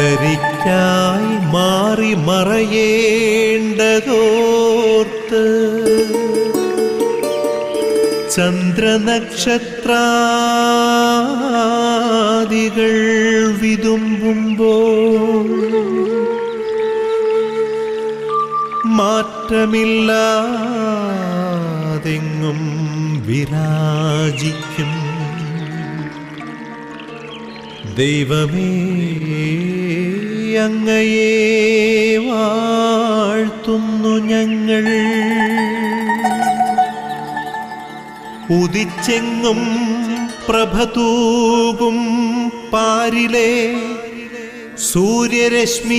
പുലരിക്കായി മാറി മറയേണ്ടതോർത്ത് ചന്ദ്രനക്ഷത്രാദികൾ വിതുമ്പുമ്പോൾ മാറ്റമില്ലാതെങ്ങും വിരാജിക്കും ദൈവമേ, അങ്ങയെ വാഴ്ത്തുന്നു ഞങ്ങൾ. ഉദിച്ചെങ്ങും പ്രഭതൂകും പാരിലെ സൂര്യരശ്മിയേക്കാൾ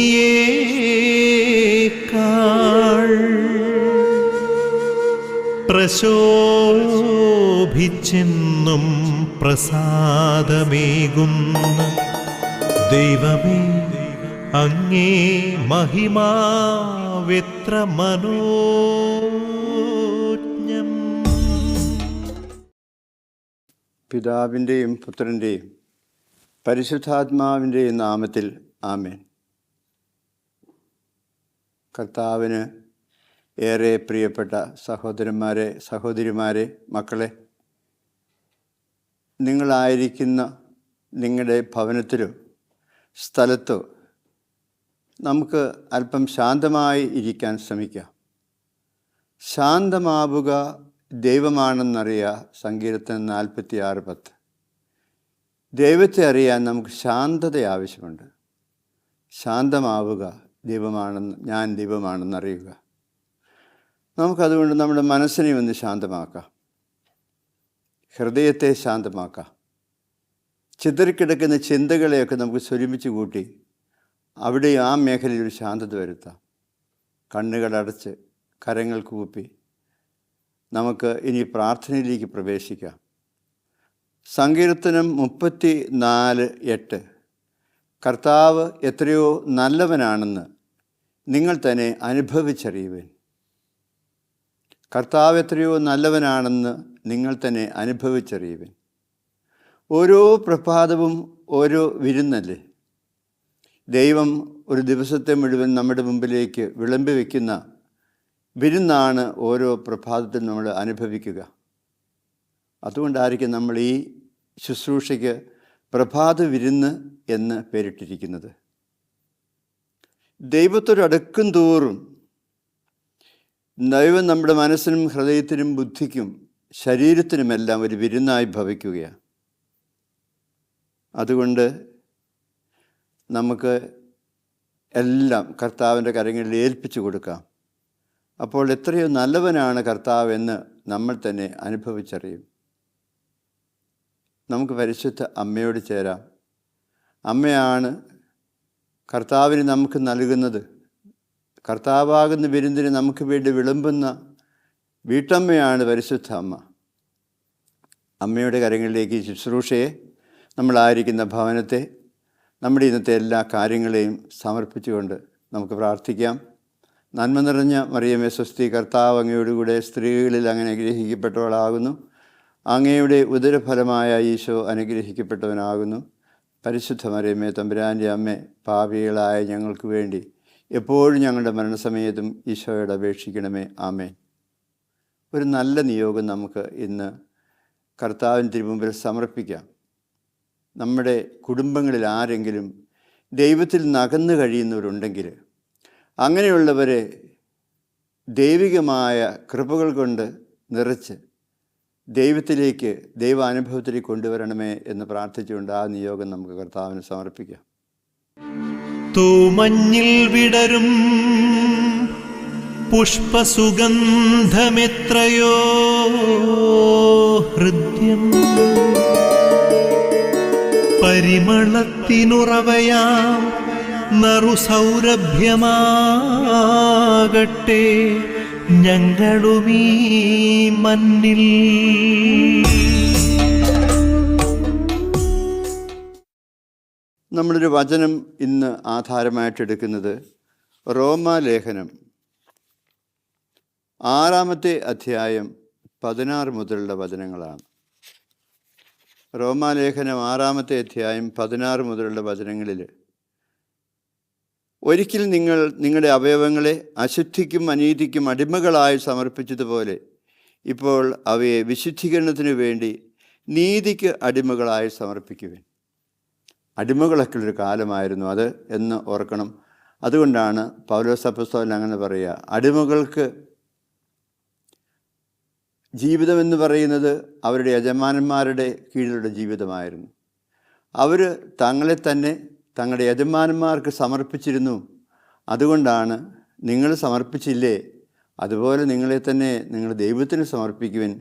പ്രശോഭിച്ചെന്നും പ്രസാദമേകുന്ന ദൈവമേ, അങ്ങേ മഹിമാവെത്ര മനോജ്ഞം. പിതാവിൻ്റെയും പുത്രൻ്റെയും പരിശുദ്ധാത്മാവിൻ്റെയും നാമത്തിൽ ആമേൻ. കർത്താവിന് ഏറെ പ്രിയപ്പെട്ട സഹോദരന്മാരെ, സഹോദരിമാരെ, മക്കളെ, നിങ്ങളായിരിക്കുന്ന നിങ്ങളുടെ ഭവനത്തിലോ സ്ഥലത്തോ നമുക്ക് അല്പം ശാന്തമായി ഇരിക്കാൻ ശ്രമിക്കാം. ശാന്തമാവുക ദൈവമാണെന്നറിയുക. സങ്കീർത്തനം 46:10. ദൈവത്തെ അറിയാൻ നമുക്ക് ശാന്തത ആവശ്യമുണ്ട്. ശാന്തമാവുക ഞാൻ ദൈവമാണെന്നറിയുക. നമുക്കതുകൊണ്ട് നമ്മുടെ മനസ്സിനെ ഒന്ന് ശാന്തമാക്കാം, ഹൃദയത്തെ ശാന്തമാക്കാം. ചിതറിക്കിടക്കുന്ന ചിന്തകളെയൊക്കെ നമുക്ക് സ്വരുമിച്ച് കൂട്ടി അവിടെ ആ മേഖലയിൽ ഒരു ശാന്തത വരുത്താം. കണ്ണുകളടച്ച് കരങ്ങൾ കൂപ്പി നമുക്ക് ഇനി പ്രാർത്ഥനയിലേക്ക് പ്രവേശിക്കാം. സങ്കീർത്തനം 34:8. കർത്താവ് എത്രയോ നല്ലവനാണെന്ന് നിങ്ങൾ തന്നെ അനുഭവിച്ചറിയുവിൻ. കർത്താവ് എത്രയോ നല്ലവനാണെന്ന് നിങ്ങൾ തന്നെ അനുഭവിച്ചറിയുവിൻ. ഓരോ പ്രഭാതവും ഓരോ വിരുന്നല്ലേ. ദൈവം ഒരു ദിവസത്തെ മുഴുവൻ നമ്മുടെ മുമ്പിലേക്ക് വിളമ്പി വയ്ക്കുന്ന വിരുന്നാണ് ഓരോ പ്രഭാതത്തിൽ നമ്മൾ അനുഭവിക്കുക. അതുകൊണ്ടായിരിക്കും നമ്മൾ ഈ ശുശ്രൂഷയ്ക്ക് പ്രഭാത വിരുന്ന് എന്ന് പേരിട്ടിരിക്കുന്നത്. ദൈവത്തോടടുക്കും തോറും ദൈവം നമ്മുടെ മനസ്സിനും ഹൃദയത്തിനും ബുദ്ധിക്കും ശരീരത്തിനുമെല്ലാം ഒരു വിരുന്നായി ഭവിക്കുകയാണ്. അതുകൊണ്ട് നമുക്ക് എല്ലാം കർത്താവിൻ്റെ കരങ്ങളിൽ ഏൽപ്പിച്ചു കൊടുക്കാം. അപ്പോൾ എത്രയോ നല്ലവനാണ് കർത്താവ് എന്ന് നമ്മൾ തന്നെ അനുഭവിച്ചറിയും. നമുക്ക് പരിശുദ്ധ അമ്മയോട് ചേരാം. അമ്മയാണ് കർത്താവിന് നമുക്ക് നൽകുന്നത്. കർത്താവാകുന്ന വിരുന്നിന് നമുക്ക് വേണ്ടി വിളമ്പുന്ന വീട്ടമ്മയാണ് പരിശുദ്ധ അമ്മ. അമ്മയുടെ കരങ്ങളിലേക്ക് ഈ ശുശ്രൂഷയെ, നമ്മളായിരിക്കുന്ന ഭവനത്തെ, നമ്മുടെ ഇന്നത്തെ എല്ലാ കാര്യങ്ങളെയും സമർപ്പിച്ചുകൊണ്ട് നമുക്ക് പ്രാർത്ഥിക്കാം. നന്മ നിറഞ്ഞ മറിയമേ സ്വസ്തി, കർത്താവ് അങ്ങയോടുകൂടെ സ്ത്രീകളിൽ അങ്ങ് അനുഗ്രഹിക്കപ്പെട്ടവളാകുന്നു. അങ്ങയുടെ ഉദരഫലമായ ഈശോ അനുഗ്രഹിക്കപ്പെട്ടവനാകുന്നു. പരിശുദ്ധ മറിയമേ തമ്പുരാൻ്റെ അമ്മേ, പാപികളായ ഞങ്ങൾക്ക് വേണ്ടി എപ്പോഴും ഞങ്ങളുടെ മരണസമയത്തും ഈശോയോട് അപേക്ഷിക്കണമേ. ആമേൻ. ഒരു നല്ല നിയോഗം നമുക്ക് ഇന്ന് കർത്താവിന് തിരുമുമ്പിൽ സമർപ്പിക്കാം. നമ്മുടെ കുടുംബങ്ങളിൽ ആരെങ്കിലും ദൈവത്തിൽ നകന്നു കഴിയുന്നവരുണ്ടെങ്കിൽ അങ്ങനെയുള്ളവരെ ദൈവികമായ കൃപകൾ കൊണ്ട് നിറച്ച് ദൈവത്തിലേക്ക്, ദൈവാനുഭവത്തിലേക്ക് കൊണ്ടുവരണമേ എന്ന് പ്രാർത്ഥിച്ചുകൊണ്ട് ആ നിയോഗം നമുക്ക് കർത്താവിന് സമർപ്പിക്കാം. തൂമഞ്ഞിൽ വിടരും പുഷ്പസുഗന്ധമെത്രയോ ഹൃദ്യം, പരിമളത്തിനുറവയാം നറുസൗരഭ്യമാകട്ടെ ഞങ്ങളുമീ മണ്ണിൽ. നമ്മളൊരു വചനം ഇന്ന് ആധാരമായിട്ടെടുക്കുന്നത് റോമാലേഖനം 6-ാമത്തെ അധ്യായം 16 മുതലുള്ള വചനങ്ങളാണ്. റോമാലേഖനം 6-ാമത്തെ അധ്യായം 16 മുതലുള്ള വചനങ്ങളിൽ ഒരിക്കൽ നിങ്ങൾ നിങ്ങളുടെ അവയവങ്ങളെ അശുദ്ധിക്കും അനീതിക്കും അടിമകളായി സമർപ്പിച്ചതുപോലെ ഇപ്പോൾ അവയെ വിശുദ്ധീകരണത്തിന് വേണ്ടി നീതിക്ക് അടിമകളായി സമർപ്പിക്കുവേൻ. അടിമകളൊക്കെ ഉള്ളൊരു കാലമായിരുന്നു അത് എന്ന് ഓർക്കണം. അതുകൊണ്ടാണ് പൗലോസ് അപ്പോസ്തലൻ അങ്ങനെ പറയുക, അടിമകൾക്ക് ജീവിതമെന്ന് പറയുന്നത് അവരുടെ യജമാനന്മാരുടെ കീഴിലുള്ള ജീവിതമായിരുന്നു. അവർ തങ്ങളെ തന്നെ തങ്ങളുടെ യജമാനന്മാർക്ക് സമർപ്പിച്ചിരുന്നു. അതുകൊണ്ടാണ് നിങ്ങൾ സമർപ്പിച്ചില്ലേ, അതുപോലെ നിങ്ങളെ തന്നെ നിങ്ങൾ ദൈവത്തിന് സമർപ്പിക്കുവിൻ,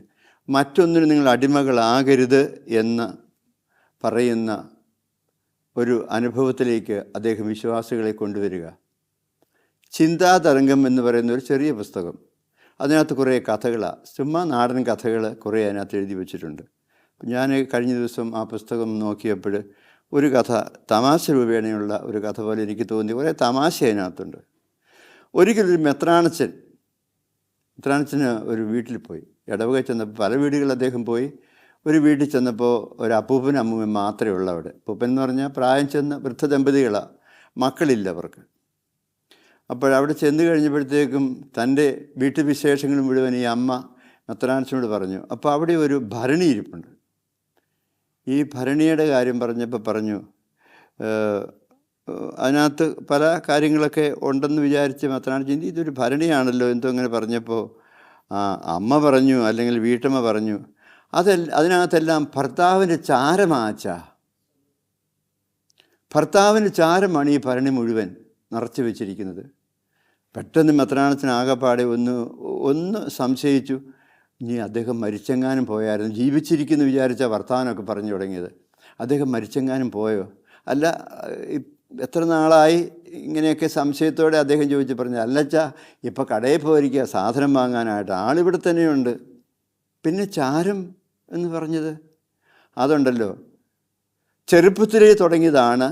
മറ്റൊന്നിനും നിങ്ങൾ അടിമകളാകരുത് എന്ന് പറയുന്ന ഒരു അനുഭവത്തിലേക്ക് അദ്ദേഹം വിശ്വാസികളെ കൊണ്ടുവരിക. ചിന്താതരംഗം എന്ന് പറയുന്ന ഒരു ചെറിയ പുസ്തകം, അതിനകത്ത് കുറേ കഥകളാണ്, ചുമ്മാ നാടൻ കഥകൾ കുറേ അതിനകത്ത് എഴുതി വച്ചിട്ടുണ്ട്. ഞാൻ കഴിഞ്ഞ ദിവസം ആ പുസ്തകം നോക്കിയപ്പോൾ ഒരു കഥ തമാശ രൂപേണയുള്ള ഒരു കഥ പോലെ എനിക്ക് തോന്നി. കുറേ തമാശ അതിനകത്തുണ്ട്. ഒരിക്കലൊരു മെത്രാനച്ചന് ഒരു വീട്ടിൽ പോയി. ഇടവക ചെന്നപ്പോൾ പല വീടുകളിൽ അദ്ദേഹം പോയി. ഒരു വീട്ടിൽ ചെന്നപ്പോൾ ഒരു അപ്പൂപ്പനും അമ്മൂമ്മയും മാത്രമേ ഉള്ളൂ അവിടെ. അപ്പൂപ്പൻ എന്ന് പറഞ്ഞാൽ പ്രായം ചെന്ന വൃദ്ധ ദമ്പതികളാണ്, മക്കളില്ല അവർക്ക്. അപ്പോഴവിടെ ചെന്ന് കഴിഞ്ഞപ്പോഴത്തേക്കും തൻ്റെ വീട്ടുവിശേഷങ്ങൾ മുഴുവൻ ഈ അമ്മ മെത്രാനച്ചനോട് പറഞ്ഞു. അപ്പോൾ അവിടെ ഒരു ഭരണി ഇരിപ്പുണ്ട്. ഈ ഭരണിയുടെ കാര്യം പറഞ്ഞപ്പോൾ പറഞ്ഞു, അതിനകത്ത് പല കാര്യങ്ങളൊക്കെ ഉണ്ടെന്ന് വിചാരിച്ച് മെത്രാനച്ചൻ ഇതൊരു ഭരണിയാണല്ലോ എന്തോ അങ്ങനെ പറഞ്ഞപ്പോൾ അമ്മ പറഞ്ഞു, അല്ലെങ്കിൽ വീട്ടമ്മ പറഞ്ഞു, അതിനകത്തെല്ലാം ഭർത്താവിൻ്റെ ചാരമാച്ച, ഭർത്താവിൻ്റെ ചാരമാണ് ഈ ഭരണി മുഴുവൻ നിറച്ച് വെച്ചിരിക്കുന്നത്. പെട്ടെന്ന് മെത്രാനച്ചൻ ആകെപ്പാടെ ഒന്ന് സംശയിച്ചു. ഇനി അദ്ദേഹം മരിച്ചെങ്ങാനും പോയായിരുന്നു, ജീവിച്ചിരിക്കുന്നു വിചാരിച്ച വർത്തമാനമൊക്കെ പറഞ്ഞു തുടങ്ങിയത്. അദ്ദേഹം മരിച്ചെങ്ങാനും പോയോ, അല്ല എത്ര നാളായി ഇങ്ങനെയൊക്കെ സംശയത്തോടെ അദ്ദേഹം ചോദിച്ച് പറഞ്ഞു, അല്ലച്ചാ ഇപ്പോൾ കടയിൽ പോയിരിക്കുക സാധനം വാങ്ങാനായിട്ട്, ആളിവിടെ തന്നെയുണ്ട്. പിന്നെ ചാരം എന്ന് പറഞ്ഞത് അതുണ്ടല്ലോ, ചെറുപ്പത്തിലേ തുടങ്ങിയതാണ്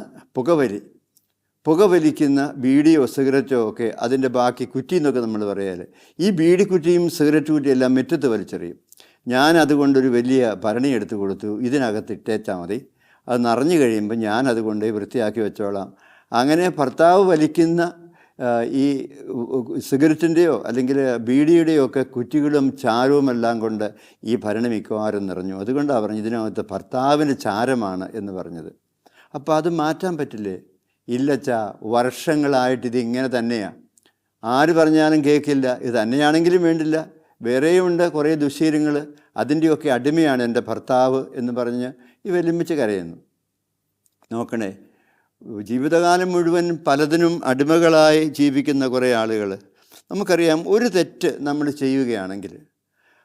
പുകവലിക്കുന്ന ബീഡിയോ സിഗരറ്റോ ഒക്കെ അതിൻ്റെ ബാക്കി കുറ്റി എന്നൊക്കെ നമ്മൾ പറയാറ്. ഈ ബീഡി കുറ്റിയും സിഗരറ്റ് കുറ്റിയും എല്ലാം മുറ്റത്ത് വലിച്ചെറിയും. ഞാൻ അതുകൊണ്ടൊരു വലിയ ഭരണി എടുത്ത് കൊടുത്തു, ഇതിനകത്ത് ഇട്ടേച്ചാൽ മതി, അത് നിറഞ്ഞു കഴിയുമ്പോൾ ഞാൻ അതുകൊണ്ട് വൃത്തിയാക്കി വെച്ചോളാം. അങ്ങനെ ഭർത്താവ് വലിക്കുന്ന ഈ സിഗരറ്റിൻ്റെയോ അല്ലെങ്കിൽ ബീഡിയുടെയോ ഒക്കെ കുറ്റികളും ചാരവും എല്ലാം കൊണ്ട് ഈ ഭരണി മിക്കവാറും നിറഞ്ഞു. അതുകൊണ്ടാണ് പറഞ്ഞു ഇതിനകത്ത് ഭർത്താവിൻ്റെ ചാരമാണ് എന്ന് പറഞ്ഞത്. അപ്പോൾ അത് മാറ്റാൻ പറ്റില്ലേ? ഇല്ലച്ചാ, വർഷങ്ങളായിട്ട് ഇതിങ്ങനെ തന്നെയാണ്. ആര് പറഞ്ഞാലും കേൾക്കില്ല. ഇത് തന്നെയാണെങ്കിലും വേണ്ടില്ല, വേറെയുമുണ്ട് കുറേ ദുശ്ശീലങ്ങൾ, അതിൻ്റെയൊക്കെ അടിമയാണ് എൻ്റെ ഭർത്താവ് എന്ന് പറഞ്ഞ് ഈ വെല്ലുമിച്ച് കരയുന്നു. നോക്കണേ, ജീവിതകാലം മുഴുവൻ പലതിനും അടിമകളായി ജീവിക്കുന്ന കുറേ ആളുകൾ. നമുക്കറിയാം, ഒരു തെറ്റ് നമ്മൾ ചെയ്യുകയാണെങ്കിൽ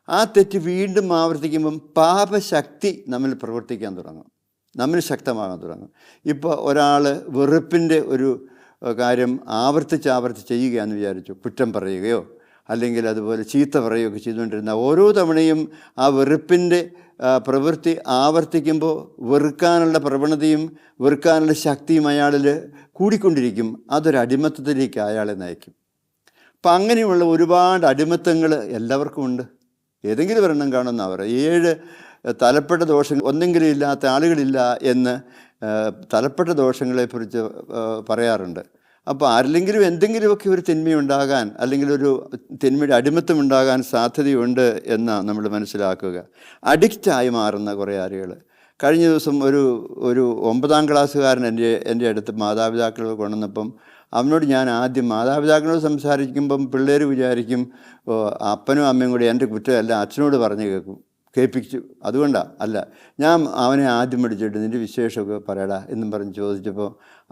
ആ തെറ്റ് വീണ്ടും ആവർത്തിക്കുമ്പം പാപശക്തി നമ്മിൽ പ്രവർത്തിക്കാൻ തുടങ്ങും, നമ്മൾ ശക്തമാകാൻ തുടങ്ങും. ഇപ്പോൾ ഒരാൾ വെറുപ്പിൻ്റെ ഒരു കാര്യം ആവർത്തിച്ച് ചെയ്യുകയാണെന്ന് വിചാരിച്ചു, കുറ്റം പറയുകയോ അല്ലെങ്കിൽ അതുപോലെ ചീത്ത പറയുകയൊക്കെ ചെയ്തുകൊണ്ടിരുന്ന ഓരോ തവണയും ആ വെറുപ്പിൻ്റെ പ്രവൃത്തി ആവർത്തിക്കുമ്പോൾ വെറുക്കാനുള്ള പ്രവണതയും വെറുക്കാനുള്ള ശക്തിയും അയാളിൽ കൂടിക്കൊണ്ടിരിക്കും. അതൊരു അടിമത്തത്തിലേക്ക് അയാളെ നയിക്കും. അപ്പം അങ്ങനെയുള്ള ഒരുപാട് അടിമത്തങ്ങൾ എല്ലാവർക്കും ഉണ്ട്. ഏതെങ്കിലും ഒരെണ്ണം കാണുന്ന അവർ 7 തലപ്പെട്ട ദോഷങ്ങൾ ഒന്നെങ്കിലും ഇല്ലാത്ത ആളുകളില്ല എന്ന് തലപ്പെട്ട ദോഷങ്ങളെക്കുറിച്ച് പറയാറുണ്ട്. അപ്പോൾ ആരിലെങ്കിലും എന്തെങ്കിലുമൊക്കെ ഒരു തിന്മയുണ്ടാകാൻ അല്ലെങ്കിൽ ഒരു തിന്മയുടെ അടിമത്തം ഉണ്ടാകാൻ സാധ്യതയുണ്ട് എന്ന് നമ്മൾ മനസ്സിലാക്കുക. അഡിക്റ്റായി മാറുന്ന കുറേ ആളുകൾ. കഴിഞ്ഞ ദിവസം ഒരു 9ാം ക്ലാസ്സുകാരൻ എൻ്റെ അടുത്ത് മാതാപിതാക്കൾ കൊണ്ടുവന്നപ്പം അവനോട് ഞാൻ ആദ്യം മാതാപിതാക്കളോട് സംസാരിക്കുമ്പം പിള്ളേർ വിചാരിക്കും അപ്പനും അമ്മയും കൂടി എൻ്റെ കുറ്റമല്ല അച്ഛനോട് പറഞ്ഞു കേൾപ്പിച്ചു, അതുകൊണ്ടാണ് അല്ല. ഞാൻ അവനെ ആദ്യം പിടിച്ചിട്ട് നിൻ്റെ വിശേഷമൊക്കെ പറയടാ എന്നും പറഞ്ഞ് ചോദിച്ചപ്പോൾ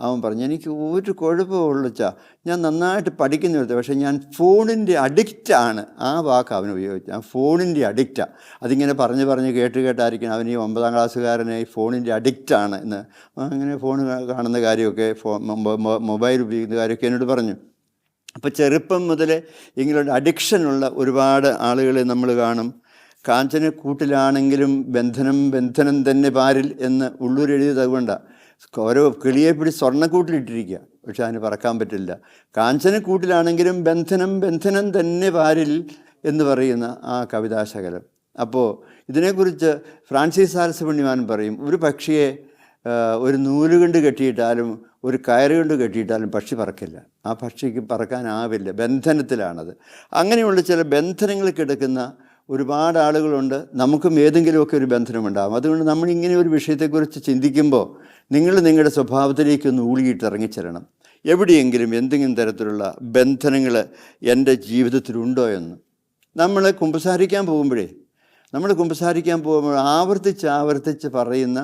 അവൻ പറഞ്ഞു, എനിക്ക് ഒരു കുഴപ്പമുള്ളച്ചാ, ഞാൻ നന്നായിട്ട് പഠിക്കുന്നിടത്ത്, പക്ഷേ ഞാൻ ഫോണിൻ്റെ അഡിക്റ്റാണ്. ആ വാക്ക് അവൻ ഉപയോഗിച്ചു, ഞാൻ ഫോണിൻ്റെ അഡിക്റ്റാണ്. അതിങ്ങനെ പറഞ്ഞ് കേട്ടായിരിക്കണം അവൻ ഈ 9ാം ക്ലാസ്സുകാരനെ ഈ ഫോണിൻ്റെ അഡിക്റ്റാണ് എന്ന്. അങ്ങനെ ഫോൺ കാണുന്ന കാര്യമൊക്കെ മൊബൈൽ ഉപയോഗിക്കുന്ന കാര്യമൊക്കെ എന്നോട് പറഞ്ഞു. അപ്പോൾ ചെറുപ്പം മുതലേ ഇങ്ങനെയുള്ള അഡിക്ഷനുള്ള ഒരുപാട് ആളുകളെ നമ്മൾ കാണും. കാഞ്ചനക്കൂട്ടിലാണെങ്കിലും ബന്ധനം തന്നെ പാരിൽ എന്ന് ഉള്ളൂർ എഴുതിയത് അതുകൊണ്ടാണ്. ഓരോ കിളിയെ പിടിച്ച് സ്വർണ്ണക്കൂട്ടിലിട്ടിരിക്കുക, പക്ഷെ അതിന് പറക്കാൻ പറ്റില്ല. കാഞ്ചനക്കൂട്ടിലാണെങ്കിലും ബന്ധനം തന്നെ പാരിൽ എന്ന് പറയുന്ന ആ കവിതാശകലം. അപ്പോൾ ഇതിനെക്കുറിച്ച് ഫ്രാൻസിസ് സാൽസ് പുണ്യവാൻ പറയും, ഒരു പക്ഷിയെ ഒരു നൂലുകൊണ്ട് കെട്ടിയിട്ടാലും ഒരു കയറുകൊണ്ട് കെട്ടിയിട്ടാലും പക്ഷി പറക്കില്ല. ആ പക്ഷിക്ക് പറക്കാനാവില്ല, ബന്ധനത്തിലാണത്. അങ്ങനെയുള്ള ചില ബന്ധനങ്ങൾ കിടക്കുന്ന ഒരുപാട് ആളുകളുണ്ട്. നമുക്കും ഏതെങ്കിലുമൊക്കെ ഒരു ബന്ധനമുണ്ടാകും. അതുകൊണ്ട് നമ്മളിങ്ങനെ ഒരു വിഷയത്തെക്കുറിച്ച് ചിന്തിക്കുമ്പോൾ നിങ്ങൾ നിങ്ങളുടെ സ്വഭാവത്തിലേക്കൊന്ന് ഊളിയിട്ട് ഇറങ്ങിച്ചെല്ലണം. എവിടെയെങ്കിലും എന്തെങ്കിലും തരത്തിലുള്ള ബന്ധനങ്ങൾ എൻ്റെ ജീവിതത്തിലുണ്ടോ എന്ന്. നമ്മൾ കുമ്പസാരിക്കാൻ പോകുമ്പോൾ ആവർത്തിച്ച് പറയുന്ന,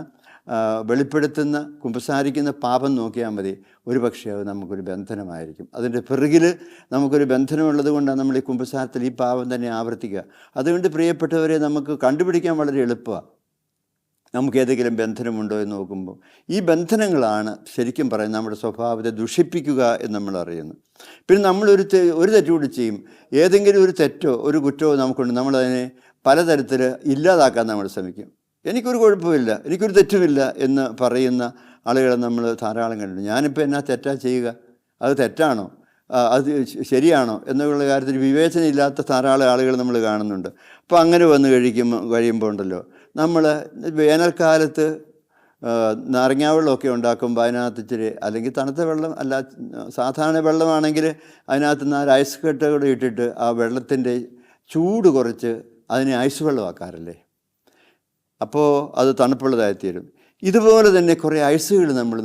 വെളിപ്പെടുത്തുന്ന, കുമ്പസാരിക്കുന്ന പാപം നോക്കിയാൽ മതി. ഒരു പക്ഷേ അത് നമുക്കൊരു ബന്ധനമായിരിക്കും. അതിൻ്റെ പിറകിൽ നമുക്കൊരു ബന്ധനമുള്ളത് കൊണ്ടാണ് നമ്മൾ ഈ കുമ്പസാരത്തിൽ ഈ പാപം തന്നെ ആവർത്തിക്കുക. അതുകൊണ്ട് പ്രിയപ്പെട്ടവരെ, നമുക്ക് കണ്ടുപിടിക്കാൻ വളരെ എളുപ്പമാണ്. നമുക്ക് ഏതെങ്കിലും ബന്ധനമുണ്ടോ എന്ന് നോക്കുമ്പോൾ ഈ ബന്ധനങ്ങളാണ് ശരിക്കും പറയുന്നത് നമ്മുടെ സ്വഭാവത്തെ ദുഷിപ്പിക്കുക എന്ന് നമ്മൾ അറിയുന്നു. പിന്നെ നമ്മളൊരു തെറ്റുകൂടി ചെയ്യും. ഏതെങ്കിലും ഒരു തെറ്റോ ഒരു കുറ്റമോ നമുക്കുണ്ട്, നമ്മളതിനെ പലതരത്തിൽ ഇല്ലാതാക്കാൻ നമ്മൾ ശ്രമിക്കും. എനിക്കൊരു കുഴപ്പമില്ല, എനിക്കൊരു തെറ്റുമില്ല എന്ന് പറയുന്ന ആളുകളെ നമ്മൾ ധാരാളം കണ്ടിട്ടുണ്ട്. ഞാനിപ്പോൾ എന്നാ തെറ്റാ ചെയ്യുക, അത് തെറ്റാണോ, അത് ശരിയാണോ എന്നുള്ള കാര്യത്തിൽ വിവേചനമില്ലാത്ത ധാരാളം ആളുകൾ നമ്മൾ കാണുന്നുണ്ട്. അപ്പോൾ അങ്ങനെ വന്ന് കഴിയുമ്പോൾ ഉണ്ടല്ലോ, നമ്മൾ വേനൽക്കാലത്ത് നാരങ്ങാ വെള്ളമൊക്കെ ഉണ്ടാക്കുമ്പോൾ അതിനകത്ത് ഇച്ചിരി, അല്ലെങ്കിൽ തണുത്ത വെള്ളം അല്ല, സാധാരണ വെള്ളമാണെങ്കിൽ അതിനകത്ത് 4 ഐസ് കട്ടകൾ ഇട്ടിട്ട് ആ വെള്ളത്തിൻ്റെ ചൂട് കുറച്ച് അതിനെ ഐസ് വെള്ളമാക്കാറില്ലേ? അപ്പോൾ അത് തണുപ്പുള്ളതായിത്തീരും. ഇതുപോലെ തന്നെ കുറേ ഐസുകൾ നമ്മൾ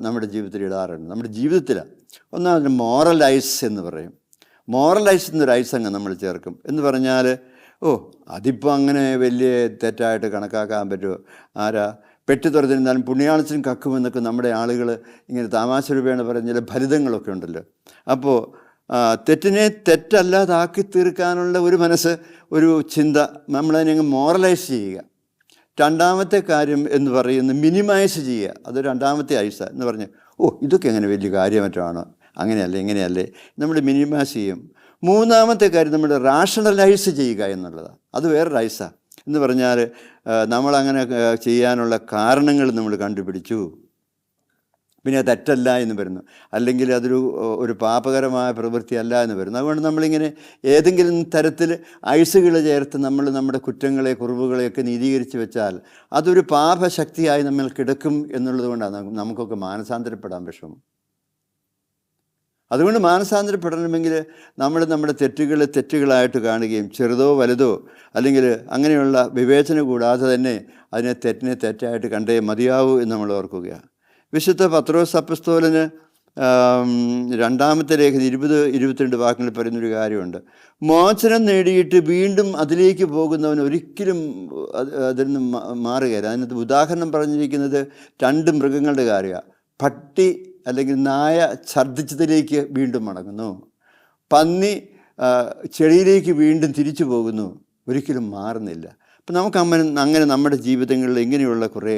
നമ്മുടെ ജീവിതത്തിൽ ഇടാറുണ്ട്. നമ്മുടെ ജീവിതത്തിലാണ്. ഒന്നാമത് മോറൽ ഐസ് എന്ന് പറയും. മോറൽ ഐസ് എന്നൊരു ഐസ് അങ്ങ് നമ്മൾ ചേർക്കും. എന്ന് പറഞ്ഞാൽ, അതിപ്പോൾ അങ്ങനെ വലിയ തെറ്റായിട്ട് കണക്കാക്കാൻ പറ്റുമോ? പെട്ടി തുറന്നിരുന്നാലും പുണ്യാളച്ചനും കക്കുമെന്നൊക്കെ നമ്മുടെ ആളുകൾ ഇങ്ങനെ തമാശ രൂപേണ പറഞ്ഞ ചില ഫലിതങ്ങളൊക്കെ ഉണ്ടല്ലോ. അപ്പോൾ തെറ്റിനെ തെറ്റല്ലാതാക്കി തീർക്കാനുള്ള ഒരു മനസ്സ്, ഒരു ചിന്ത, നമ്മളതിനെ മോറലൈസ് ചെയ്യുക. രണ്ടാമത്തെ കാര്യം എന്ന് പറയുന്നത് മിനിമൈസ് ചെയ്യുക. അത് രണ്ടാമത്തെ ഐസ എന്ന് പറഞ്ഞ്, ഇതൊക്കെ എങ്ങനെ വലിയ കാര്യമായിട്ടാണോ, അങ്ങനെയല്ലേ ഇങ്ങനെയല്ലേ, നമ്മൾ മിനിമൈസ് ചെയ്യും. മൂന്നാമത്തെ കാര്യം നമ്മൾ റാഷണലൈസ് ചെയ്യുക എന്നുള്ളതാണ്. അത് വേറൊരു ഐസാണ്. എന്ന് പറഞ്ഞാൽ നമ്മളങ്ങനെ ചെയ്യാനുള്ള കാരണങ്ങൾ നമ്മൾ കണ്ടുപിടിച്ചു, പിന്നെ തെറ്റല്ല എന്ന് വരുന്നു, അല്ലെങ്കിൽ ഒരു പാപകരമായ പ്രവൃത്തിയല്ല എന്ന് വരുന്നു. അതുകൊണ്ട് നമ്മളിങ്ങനെ ഏതെങ്കിലും തരത്തിൽ ഐസുകൾ ചേർത്ത് നമ്മുടെ കുറ്റങ്ങളെ, കുറവുകളെയൊക്കെ നീതീകരിച്ച് വെച്ചാൽ അതൊരു പാപശക്തിയായി നമ്മൾ കിടക്കും എന്നുള്ളത് കൊണ്ടാണ് നമുക്കൊക്കെ മാനസാന്തരപ്പെടാൻ വിഷമം. അതുകൊണ്ട് മാനസാന്തരപ്പെടണമെങ്കിൽ നമ്മൾ നമ്മുടെ തെറ്റുകളായിട്ട് കാണുകയും ചെറുതോ വലുതോ അല്ലെങ്കിൽ അങ്ങനെയുള്ള വിവേചന കൂടാതെ തന്നെ തെറ്റിനെ തെറ്റായിട്ട് കണ്ടേ മതിയാവൂ എന്ന് നമ്മൾ ഓർക്കുകയാണ്. വിശുദ്ധ പത്രോസ് അപ്പസ്തോലന് രണ്ടാമത്തെ ലേഖനം 20-22 വാക്യങ്ങളിൽ പറയുന്നൊരു കാര്യമുണ്ട്. മോചനം നേടിയിട്ട് വീണ്ടും അതിലേക്ക് പോകുന്നവൻ ഒരിക്കലും അതിൽ നിന്ന് മാറുകയില്ല. അതിനകത്ത് ഉദാഹരണം പറഞ്ഞിരിക്കുന്നത് 2 മൃഗങ്ങളുടെ കാര്യമാണ്. പട്ടി അല്ലെങ്കിൽ നായ ഛർദ്ദിച്ചതിലേക്ക് വീണ്ടും മടങ്ങുന്നു, പന്നി ചെളിയിലേക്ക് വീണ്ടും തിരിച്ചു പോകുന്നു, ഒരിക്കലും മാറുന്നില്ല. അപ്പം നമുക്ക് അങ്ങനെ നമ്മുടെ ജീവിതങ്ങളിൽ ഇങ്ങനെയുള്ള കുറേ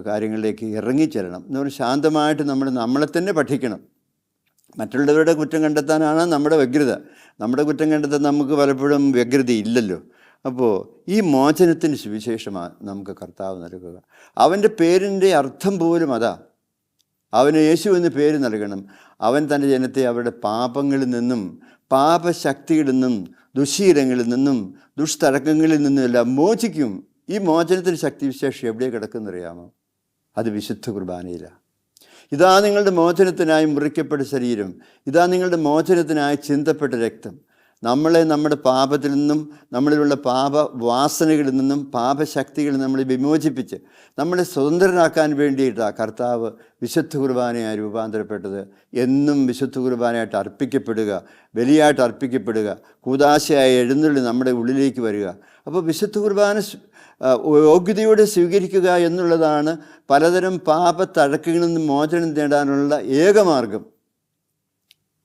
കാര്യങ്ങളിലേക്ക് ഇറങ്ങിച്ചെല്ലണം. എന്ന് പറഞ്ഞാൽ ശാന്തമായിട്ട് നമ്മളെ തന്നെ പഠിക്കണം. മറ്റുള്ളവരുടെ കുറ്റം കണ്ടെത്താനാണ് നമ്മുടെ വ്യഗ്രത. നമ്മുടെ കുറ്റം കണ്ടെത്താൻ നമുക്ക് പലപ്പോഴും വ്യഗ്രത ഇല്ലല്ലോ. അപ്പോൾ ഈ മോചനത്തിന് സുവിശേഷമാണ് നമുക്ക് കർത്താവ് നൽകുക. അവൻ്റെ പേരിൻ്റെ അർത്ഥം പോലും അതാ. അവന് യേശു എന്ന് പേര് നൽകണം. അവൻ തൻ്റെ ജനത്തെ അവരുടെ പാപങ്ങളിൽ നിന്നും, പാപശക്തികളിൽ നിന്നും, ദുശ്ശീലങ്ങളിൽ നിന്നും, ദുഷ്തടക്കങ്ങളിൽ നിന്നും എല്ലാം മോചിക്കും. ഈ മോചനത്തിൻ്റെ ശക്തിവിശേഷം എവിടെ കിടക്കുന്നറിയാമോ? അത് വിശുദ്ധ കുർബാനയിലാണ്. ഇതാ നിങ്ങളുടെ മോചനത്തിനായി മുറിക്കപ്പെട്ട ശരീരം, ഇതാ നിങ്ങളുടെ മോചനത്തിനായി ചിന്തപ്പെട്ട രക്തം. നമ്മളെ നമ്മുടെ പാപത്തിൽ നിന്നും, നമ്മളിലുള്ള പാപവാസനകളിൽ നിന്നും, പാപശക്തികളിൽ നമ്മളെ വിമോചിപ്പിച്ച് നമ്മളെ സ്വതന്ത്രരാക്കാൻ വേണ്ടിയിട്ടാണ് കർത്താവ് വിശുദ്ധ കുർബാനയായി രൂപാന്തരപ്പെട്ടത്. എന്നും വിശുദ്ധ കുർബാനയായിട്ട് അർപ്പിക്കപ്പെടുക, ബലിയായിട്ട് അർപ്പിക്കപ്പെടുക, കൂദാശയായി എഴുന്നള്ളി നമ്മുടെ ഉള്ളിലേക്ക് വരിക. അപ്പോൾ വിശുദ്ധ കുർബാന യോഗ്യതയോടെ സ്വീകരിക്കുക എന്നുള്ളതാണ് പലതരം പാപത്തഴക്കങ്ങളിൽ നിന്ന് മോചനം നേടാനുള്ള ഏകമാർഗം.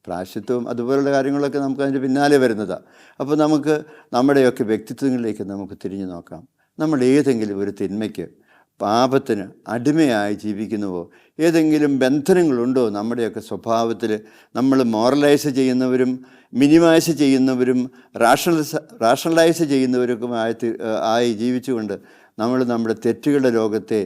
പ്രായശ്ചിത്വവും അതുപോലുള്ള കാര്യങ്ങളൊക്കെ നമുക്ക് അതിൻ്റെ പിന്നാലെ വരുന്നതാണ്. അപ്പോൾ നമുക്ക് നമ്മുടെയൊക്കെ വ്യക്തിത്വങ്ങളിലേക്ക് നമുക്ക് തിരിഞ്ഞു നോക്കാം. നമ്മൾ ഏതെങ്കിലും ഒരു തിന്മയ്ക്ക്, പാപത്തിന് അടിമയായി ജീവിക്കുന്നുവോ? ഏതെങ്കിലും ബന്ധനങ്ങളുണ്ടോ നമ്മുടെയൊക്കെ സ്വഭാവത്തിൽ? നമ്മൾ മോറലൈസ് ചെയ്യുന്നവരും മിനിമൈസ് ചെയ്യുന്നവരും റാഷണലൈസ് ചെയ്യുന്നവരൊക്കെ ജീവിച്ചുകൊണ്ട് നമ്മൾ നമ്മുടെ തെറ്റുകളുടെ ലോകത്തെ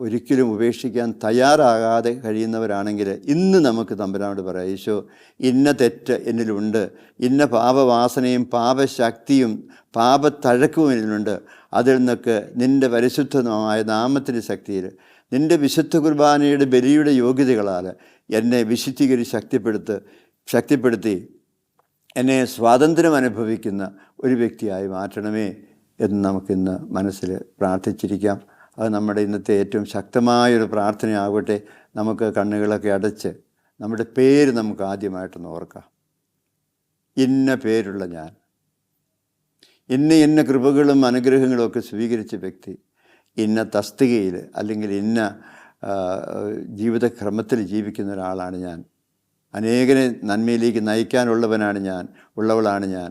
ഒരിക്കലും ഉപേക്ഷിക്കാൻ തയ്യാറാകാതെ കഴിയുന്നവരാണെങ്കിൽ ഇന്ന് നമുക്ക് തമ്പുരാനോട് പറയാം, ഈശോ, ഇന്ന തെറ്റ് എന്നിലുണ്ട്, ഇന്ന പാപവാസനയും പാപശക്തിയും പാപത്തഴക്കവും എന്നിലുണ്ട്. അതിൽ നിന്നൊക്കെ നിൻ്റെ പരിശുദ്ധമായ നാമത്തിൻ്റെ ശക്തിയിൽ നിൻ്റെ വിശുദ്ധ കുർബാനയുടെ ബലിയുടെ യോഗ്യതകളാൽ എന്നെ ശക്തിപ്പെടുത്തി എന്നെ സ്വാതന്ത്ര്യം അനുഭവിക്കുന്ന ഒരു വ്യക്തിയായി മാറ്റണമേ എന്ന് നമുക്കിന്ന് മനസ്സിൽ പ്രാർത്ഥിച്ചിരിക്കാം. അത് നമ്മുടെ ഇന്നത്തെ ഏറ്റവും ശക്തമായൊരു പ്രാർത്ഥനയാകട്ടെ. നമുക്ക് കണ്ണുകളൊക്കെ അടച്ച് നമ്മുടെ പേര് നമുക്ക് ആദ്യമായിട്ടൊന്ന് ഓർക്കാം. ഇന്ന പേരുള്ള ഞാൻ, ഇന്ന കൃപകളും അനുഗ്രഹങ്ങളും ഒക്കെ സ്വീകരിച്ച വ്യക്തി, ഇന്ന തസ്തികയിൽ അല്ലെങ്കിൽ ഇന്ന ജീവിതക്രമത്തിൽ ജീവിക്കുന്ന ഒരാളാണ് ഞാൻ, അനേകരെ നന്മയിലേക്ക് നയിക്കാനുള്ളവനാണ് ഞാൻ, ഉള്ളവളാണ് ഞാൻ.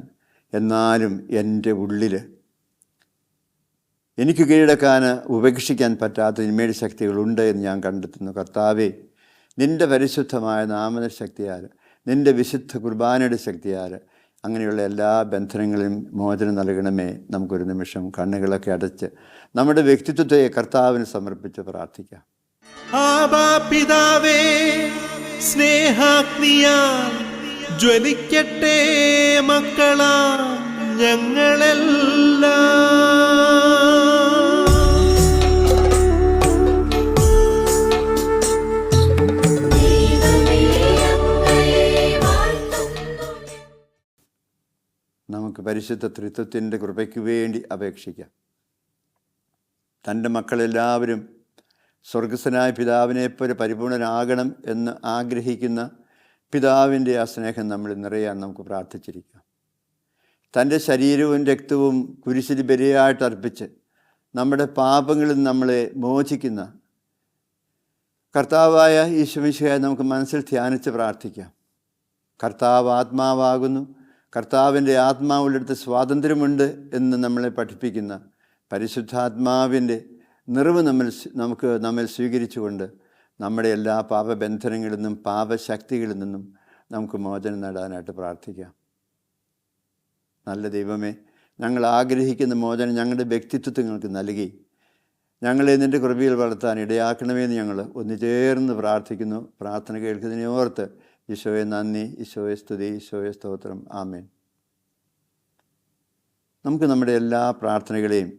എന്നാലും എൻ്റെ ഉള്ളിൽ എനിക്ക് കീഴടക്കാൻ ഉപേക്ഷിക്കാൻ പറ്റാത്ത തിന്മയുടെ ശക്തികളുണ്ട് എന്ന് ഞാൻ കണ്ടെത്തുന്നു. കർത്താവേ, നിൻ്റെ പരിശുദ്ധമായ നാമന ശക്തിയാൽ, നിൻ്റെ വിശുദ്ധ കുർബാനയുടെ ശക്തിയാൽ അങ്ങനെയുള്ള എല്ലാ ബന്ധനങ്ങളിലും മോചനം നൽകണമേ. നമുക്കൊരു നിമിഷം കണ്ണുകളൊക്കെ അടച്ച് നമ്മുടെ വ്യക്തിത്വത്തെ കർത്താവിന് സമർപ്പിച്ച് പ്രാർത്ഥിക്കാം. ആബാ പിതാവേ, സ്നേഹാഗ്നിയാൽ ജ്വലിക്കട്ടെ മക്കളാ ഞങ്ങളെല്ലാം. നമുക്ക് പരിശുദ്ധ ത്രിത്വത്തിൻ്റെ കൃപയ്ക്ക് വേണ്ടി അപേക്ഷിക്കാം. തൻ്റെ മക്കളെല്ലാവരും സ്വർഗസ്ഥനായ പിതാവിനെപ്പോലെ പരിപൂർണനാകണം എന്ന് ആഗ്രഹിക്കുന്ന പിതാവിൻ്റെ ആ സ്നേഹം നമ്മളിൽ നിറയാൻ നമുക്ക് പ്രാർത്ഥിച്ചിരിക്കാം. തൻ്റെ ശരീരവും രക്തവും കുരിശിൽ ബലിയായിട്ട് അർപ്പിച്ച് നമ്മുടെ പാപങ്ങളിൽ നമ്മളെ മോചിക്കുന്ന കർത്താവായ ഈശോമിശിഹായെ നമുക്ക് മനസ്സിൽ ധ്യാനിച്ച് പ്രാർത്ഥിക്കാം. കർത്താവ് ആത്മാവാകുന്നു, കർത്താവിൻ്റെ ആത്മാവിലെടുത്ത് സ്വാതന്ത്ര്യമുണ്ട് എന്ന് നമ്മളെ പഠിപ്പിക്കുന്ന പരിശുദ്ധാത്മാവിൻ്റെ നിറവ് നമ്മിൽ സ്വീകരിച്ചുകൊണ്ട് നമ്മുടെ എല്ലാ പാപബന്ധനങ്ങളിൽ നിന്നും പാപശക്തികളിൽ നിന്നും നമുക്ക് മോചനം നേടാനായിട്ട് പ്രാർത്ഥിക്കാം. നല്ല ദൈവമേ, ഞങ്ങൾ ആഗ്രഹിക്കുന്ന മോചനം ഞങ്ങളുടെ വ്യക്തിത്വങ്ങൾക്ക് നൽകി ഞങ്ങളെ നിൻ്റെ കൃപയിൽ വളർത്താൻ ഇടയാക്കണമെന്ന് ഞങ്ങൾ ഒന്നുചേർന്ന് പ്രാർത്ഥിക്കുന്നു. പ്രാർത്ഥന കേൾക്കുന്നതിനെ ഓർത്ത് ഈശോയെ നന്ദി, ഈശോയെ സ്തുതി, ഈശോയെ സ്തോത്രം. ആമേൻ. നമുക്ക് നമ്മുടെ എല്ലാ പ്രാർത്ഥനകളെയും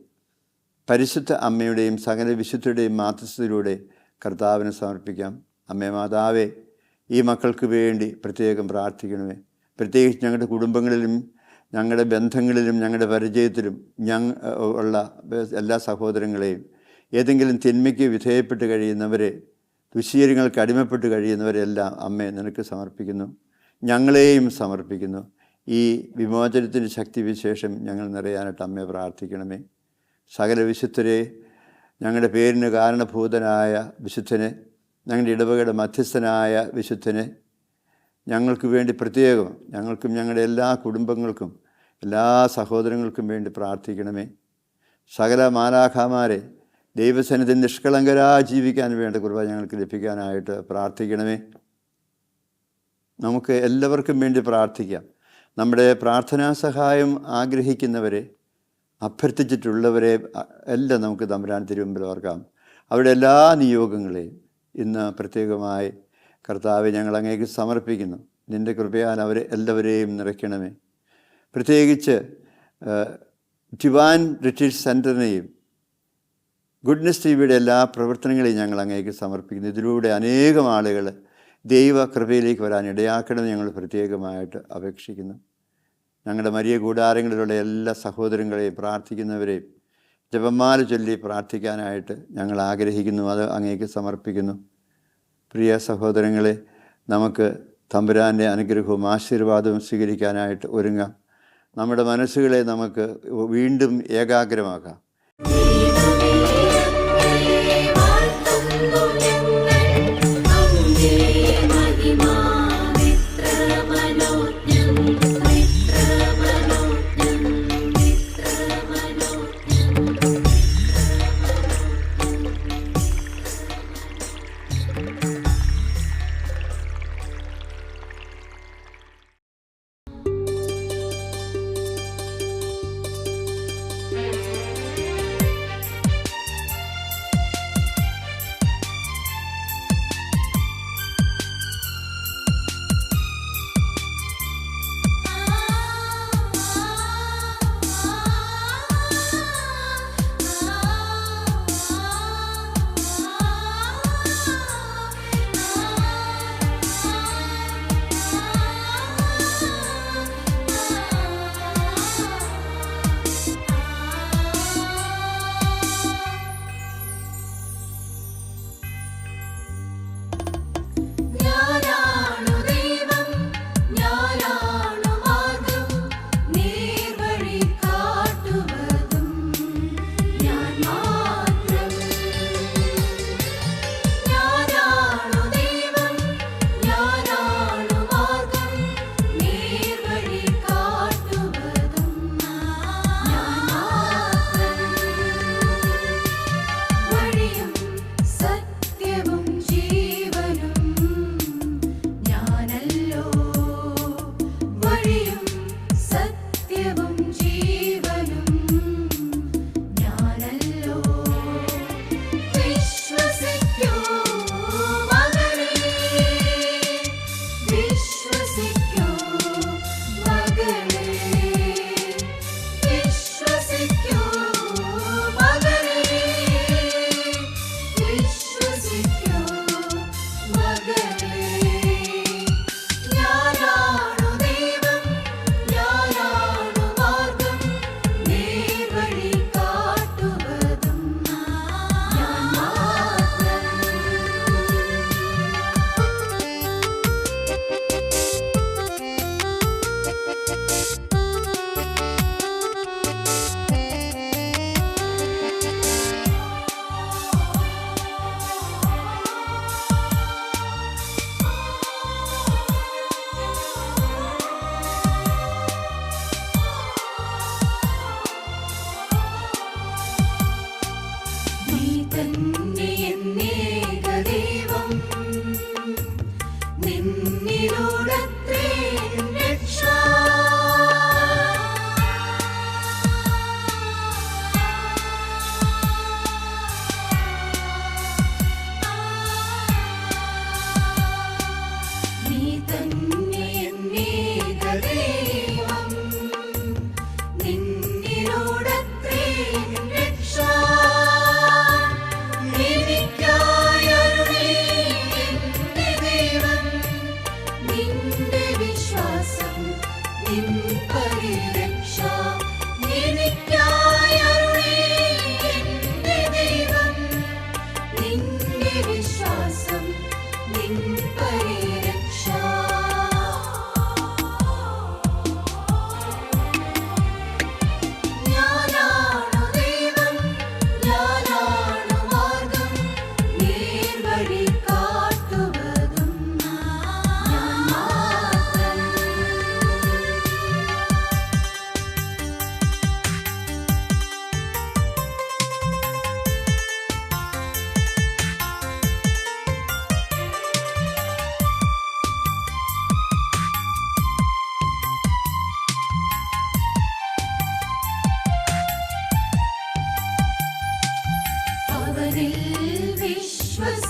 പരിശുദ്ധ അമ്മയുടെയും സകല വിശുദ്ധരുടെയും മാധ്യസ്ഥതയിലൂടെ കർത്താവിന് സമർപ്പിക്കാം. അമ്മേ മാതാവേ, ഈ മക്കൾക്ക് വേണ്ടി പ്രത്യേകം പ്രാർത്ഥിക്കണമേ. പ്രത്യേകിച്ച് ഞങ്ങളുടെ കുടുംബങ്ങളിലും ഞങ്ങളുടെ ബന്ധങ്ങളിലും ഞങ്ങളുടെ പരിചയത്തിലും ഉള്ള എല്ലാ സഹോദരങ്ങളെയും, ഏതെങ്കിലും തിന്മയ്ക്ക് വിധേയപ്പെട്ട് കഴിയുന്നവരെ, ദുശ്ശീലങ്ങൾക്ക് അടിമപ്പെട്ട് കഴിയുന്നവരെല്ലാം അമ്മേ നിനക്ക് സമർപ്പിക്കുന്നു. ഞങ്ങളെയും സമർപ്പിക്കുന്നു. ഈ വിമോചനത്തിൻ്റെ ശക്തിവിശേഷം ഞങ്ങൾ നിറയാനായിട്ട് അമ്മയെ പ്രാർത്ഥിക്കണമേ. സകല വിശുദ്ധരെ, ഞങ്ങളുടെ പേരിന് കാരണഭൂതനായ വിശുദ്ധനെ, ഞങ്ങളുടെ ഇടവകയുടെ മധ്യസ്ഥനായ വിശുദ്ധനെ ഞങ്ങൾക്ക് വേണ്ടി പ്രത്യേകം, ഞങ്ങൾക്കും ഞങ്ങളുടെ എല്ലാ കുടുംബങ്ങൾക്കും എല്ലാ സഹോദരങ്ങൾക്കും വേണ്ടി പ്രാർത്ഥിക്കണമേ. സകല മാലാഖമാരെ ദൈവസന്നിധിയിൽ നിഷ്കളങ്കരായി ജീവിക്കാൻ വേണ്ട കൃപ ഞങ്ങൾക്ക് ലഭിക്കാനായിട്ട് പ്രാർത്ഥിക്കണമേ. നമുക്ക് എല്ലാവർക്കും വേണ്ടി പ്രാർത്ഥിക്കാം. നമ്മുടെ പ്രാർത്ഥനാ സഹായം ആഗ്രഹിക്കുന്നവരെ, അഭ്യർത്ഥിച്ചിട്ടുള്ളവരെ എല്ലാം നമുക്ക് തമ്പുരാൻ തിരുമുമ്പിൽ ഓർക്കാം. അവരുടെ എല്ലാ നിയോഗങ്ങളെയും ഇന്ന് പ്രത്യേകമായി കർത്താവെ ഞങ്ങൾ അങ്ങേക്ക് സമർപ്പിക്കുന്നു. നിൻ്റെ കൃപയാൽ അവരെ എല്ലാവരെയും നിറയ്ക്കണമേ. പ്രത്യേകിച്ച് ഡിവൈൻ റിട്രീറ്റ് സെൻറ്ററിനെയും ഗുഡ്നസ് ടിവിയുടെ എല്ലാ പ്രവർത്തനങ്ങളെയും ഞങ്ങൾ അങ്ങേക്ക് സമർപ്പിക്കുന്നു. ഇതിലൂടെ അനേകം ആളുകൾ ദൈവ കൃപയിലേക്ക് വരാൻ ഇടയാക്കണമെന്ന് ഞങ്ങൾ പ്രത്യേകമായിട്ട് അപേക്ഷിക്കുന്നു. ഞങ്ങളുടെ മരിയ കൂടാരങ്ങളിലുള്ള എല്ലാ സഹോദരങ്ങളെയും പ്രാർത്ഥിക്കുന്നവരെയും ജപമാല ചൊല്ലി പ്രാർത്ഥിക്കാനായിട്ട് ഞങ്ങൾ ആഗ്രഹിക്കുന്നു. അത് അങ്ങേക്ക് സമർപ്പിക്കുന്നു. പ്രിയ സഹോദരങ്ങളെ, നമുക്ക് തമ്പുരാൻ്റെ അനുഗ്രഹവും ആശീർവാദവും സ്വീകരിക്കാനായിട്ട് ഒരുങ്ങാം. നമ്മുടെ മനസ്സുകളെ നമുക്ക് വീണ്ടും ഏകാഗ്രമാക്കാം.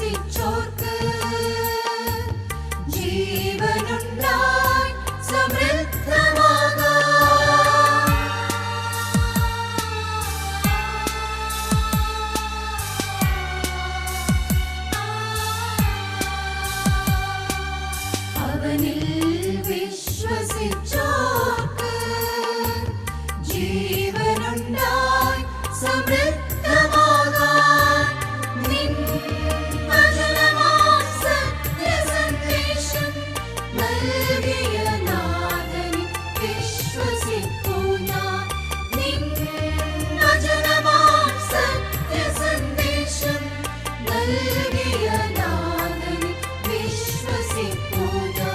വിശ്വസിച്ചോർക്ക് ജീവനുണ്ടായി സമൃദ്ധമാകാം. അവനിൽ വിശ്വസിച്ചോർക്ക് ജീവനുണ്ടായി സമൃദ്ധമാകാൻ നിൻ വചനമാം സത്യസന്ദേശം നൽകിയ നാഥനെ വിശ്വസിക്കൂ ഞാൻ. നിൻ വചനമാം സത്യസന്ദേശം നൽകിയ നാഥനെ വിശ്വസിക്കൂ ഞാൻ.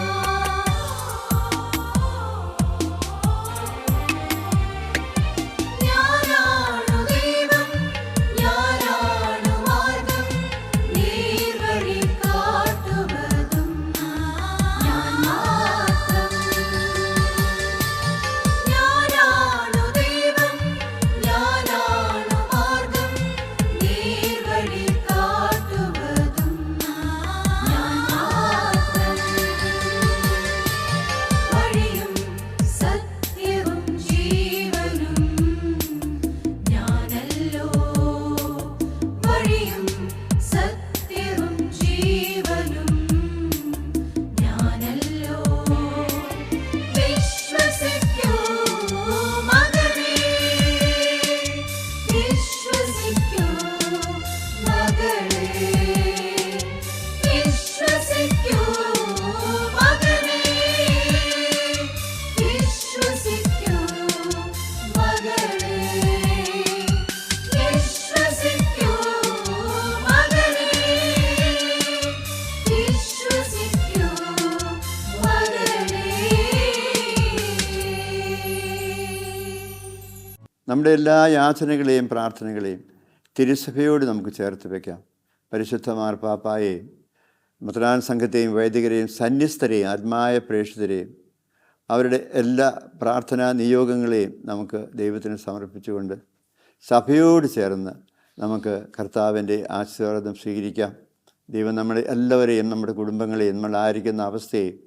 ഞാനാണു ദൈവം, ഞാനാണു മാർഗ്ഗം, നേർവഴി കാട്ടുവതും ഞാൻ മാത്രം. ഞാനാണു ദൈവം, ഞാനാണു മാർഗ്ഗം, നേർവഴി കാട്ടുവതും ഞാൻ മാത്രം. വഴിയും സത്യവും ജീവനും ഞാനല്ലോ. വഴിയും സത്യവും ജീവനും ഞാനല്ലോ. വിശ്വസിക്കൂ മകനേ, വിശ്വസിക്കൂ മകളേ, വിശ്വസിക്കൂ മകനേ, വിശ്വസിക്കൂ മകളേ, വിശ്വസിക്കൂ മകനേ, വിശ്വസിക്കൂ മകളേ. നമ്മുടെ എല്ലാ യാചനകളെയും പ്രാർത്ഥനകളെയും തിരുസഭയോട് നമുക്ക് ചേർത്ത് വയ്ക്കാം. പരിശുദ്ധ മാർപ്പാപ്പായെയും മെത്രാൻ സംഘത്തെയും വൈദികരെയും സന്യസ്തരെയും ആത്മായ പ്രേക്ഷിതരെയും അവരുടെ എല്ലാ പ്രാർത്ഥനാ നിയോഗങ്ങളെയും നമുക്ക് ദൈവത്തിന് സമർപ്പിച്ചുകൊണ്ട് സഭയോട് ചേർന്ന് നമുക്ക് കർത്താവിൻ്റെ ആശീർവാദം സ്വീകരിക്കാം. ദൈവം നമ്മളെ എല്ലാവരെയും, നമ്മുടെ കുടുംബങ്ങളെയും, നമ്മളായിരിക്കുന്ന അവസ്ഥയെയും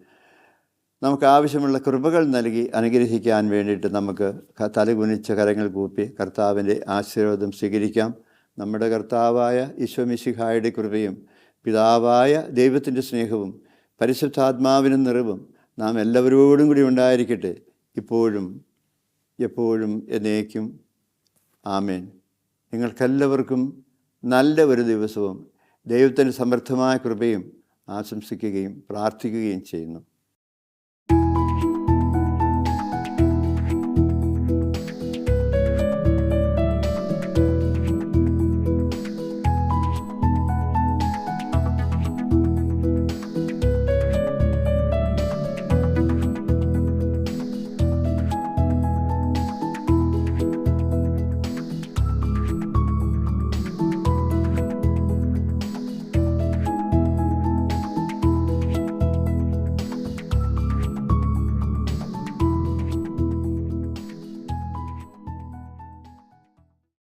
നമുക്ക് ആവശ്യമുള്ള കൃപകൾ നൽകി അനുഗ്രഹിക്കാൻ വേണ്ടിയിട്ട് നമുക്ക് തലകുനിച്ച കരങ്ങൾ കൂപ്പി കർത്താവിൻ്റെ ആശീർവാദം സ്വീകരിക്കാം. നമ്മുടെ കർത്താവായ ഈശോ മിശിഹായുടെ കൃപയും പിതാവായ ദൈവത്തിൻ്റെ സ്നേഹവും പരിശുദ്ധാത്മാവിനും നിറവും നാം എല്ലാവരോടും കൂടി ഉണ്ടായിരിക്കട്ടെ, ഇപ്പോഴും എപ്പോഴും എന്നേക്കും. ആമേൻ. നിങ്ങൾക്കെല്ലാവർക്കും നല്ല ഒരു ദിവസവും ദൈവത്തിൻ്റെ സമൃദ്ധമായ കൃപയും ആശംസിക്കുകയും പ്രാർത്ഥിക്കുകയും ചെയ്യുന്നു.